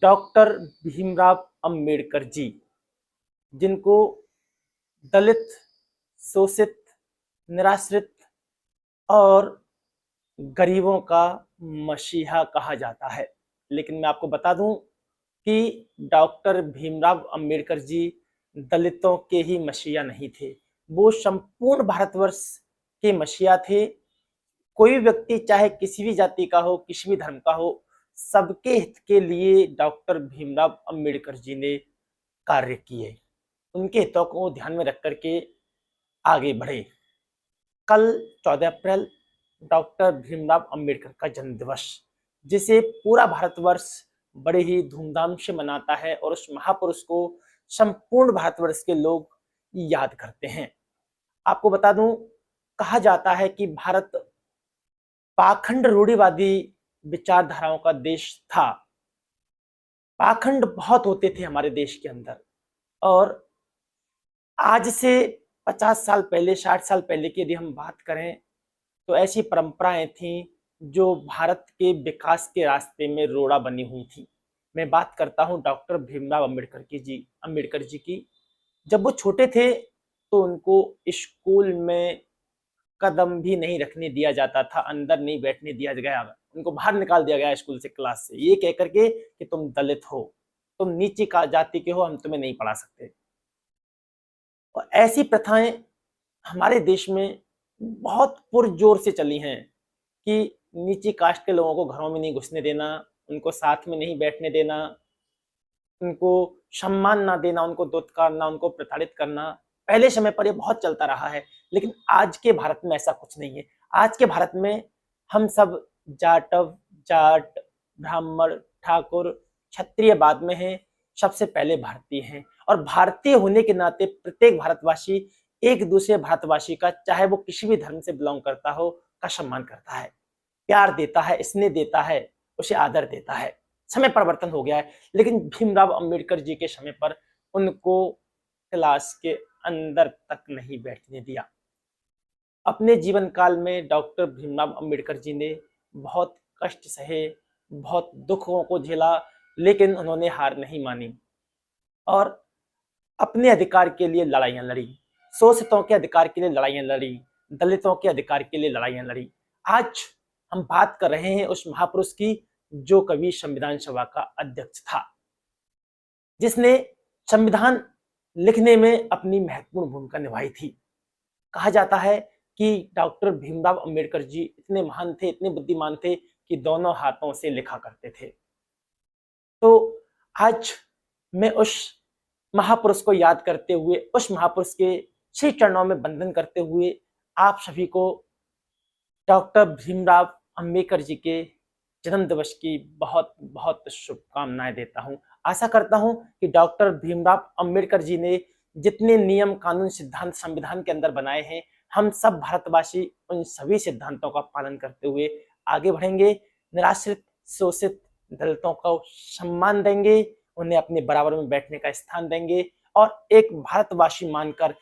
Doctor Bhimrao Ambedkar ji, जिनको दलित, शोषित, निराश्रित और गरीबों का मसीहा कहा जाता है। लेकिन मैं आपको बता दूं कि डॉक्टर भीमराव अंबेडकर जी दलितों के ही मसीहा नहीं थे, वो संपूर्ण भारतवर्ष के मसीहा थे। कोई भी व्यक्ति चाहे किसी भी जाति का हो, किसी भी धर्म का हो, सबके हित के लिए डॉक्टर भीमराव अंबेडकर जी ने कार्य किए। उनके हितों को ध्यान में रख करके आगे बढ़े। कल 14 अप्रैल डॉक्टर भीमराव अंबेडकर का जन्म दिवस, जिसे पूरा भारतवर्ष बड़े ही धूमधाम से मनाता है और उस महापुरुष को संपूर्ण भारतवर्ष के लोग याद करते हैं। आपको बता दूं, कहा जाता है कि भारत पाखंड रूढ़िवादी विचारधाराओं का देश था। पाखंड बहुत होते थे हमारे देश के अंदर, और आज से 50 साल पहले, 60 साल पहले की यदि हम बात करें तो ऐसी परंपराएं थीं जो भारत के विकास के रास्ते में रोड़ा बनी हुई थी। मैं बात करता हूं डॉक्टर भीमराव अंबेडकर जी की। जब वो छोटे थे तो उनको स्कूल में कदम भी नहीं रखने दिया जाता था, अंदर नहीं बैठने दिया गया, उनको बाहर निकाल दिया गया स्कूल से, क्लास से, ये कह करके कि तुम दलित हो, तुम नीची जाति के हो, हम तुम्हें नहीं पढ़ा सकते। और ऐसी प्रथाएं हमारे देश में बहुत पुरजोर से चली हैं कि नीची कास्ट के लोगों को घरों में नहीं घुसने देना, उनको साथ में नहीं बैठने देना, उनको सम्मान ना देना, उनको दुत्कारना, उनको प्रताड़ित करना। पहले समय पर यह बहुत चलता रहा है, लेकिन आज के भारत में ऐसा कुछ नहीं है। आज के भारत में हम सब जाट, ब्राह्मण, ठाकुर, क्षत्रिय बाद में हैं, सबसे पहले भारतीय हैं। और भारतीय होने के नाते प्रत्येक भारतवासी एक दूसरे भारतवासी का, चाहे वो किसी भी धर्म से बिलोंग करता हो, का सम्मान करता है, प्यार देता है, स्नेह देता है, उसे आदर देता है। समय परिवर्तन हो गया है, लेकिन भीमराव अंबेडकर जी के समय पर उनको क्लास के अंदर तक नहीं बैठने दिया। अपने जीवन काल में डॉक्टर भीमराव अंबेडकर जी ने बहुत कष्ट सहे, बहुत दुखों को झेला, लेकिन उन्होंने हार नहीं मानी और अपने अधिकार के लिए लड़ाइयां लड़ी, शोषितों के अधिकार के लिए लड़ाइयां लड़ी, दलितों के अधिकार के लिए लड़ाइयां लड़ी। आज हम बात कर रहे हैं उस महापुरुष की जो कभी संविधान सभा का अध्यक्ष था, जिसने संविधान लिखने में अपनी महत्वपूर्ण भूमिका निभाई थी। कहा जाता है कि डॉक्टर भीमराव अंबेडकर जी इतने महान थे, इतने बुद्धिमान थे कि दोनों हाथों से लिखा करते थे। तो आज मैं उस महापुरुष को याद करते हुए, उस महापुरुष के श्री चरणों में वंदन करते हुए आप सभी को डॉक्टर भीमराव अंबेडकर जी के जन्म दिवस की बहुत बहुत शुभकामनाएं देता हूं। आशा करता हूं कि डॉक्टर भीमराव अंबेडकर जी ने जितने नियम, कानून, सिद्धांत संविधान के अंदर बनाए हैं, हम सब भारतवासी उन सभी सिद्धांतों का पालन करते हुए आगे बढ़ेंगे, निराश्रित, शोषित दलितों को सम्मान देंगे, उन्हें अपने बराबर में बैठने का स्थान देंगे और एक भारतवासी मानकर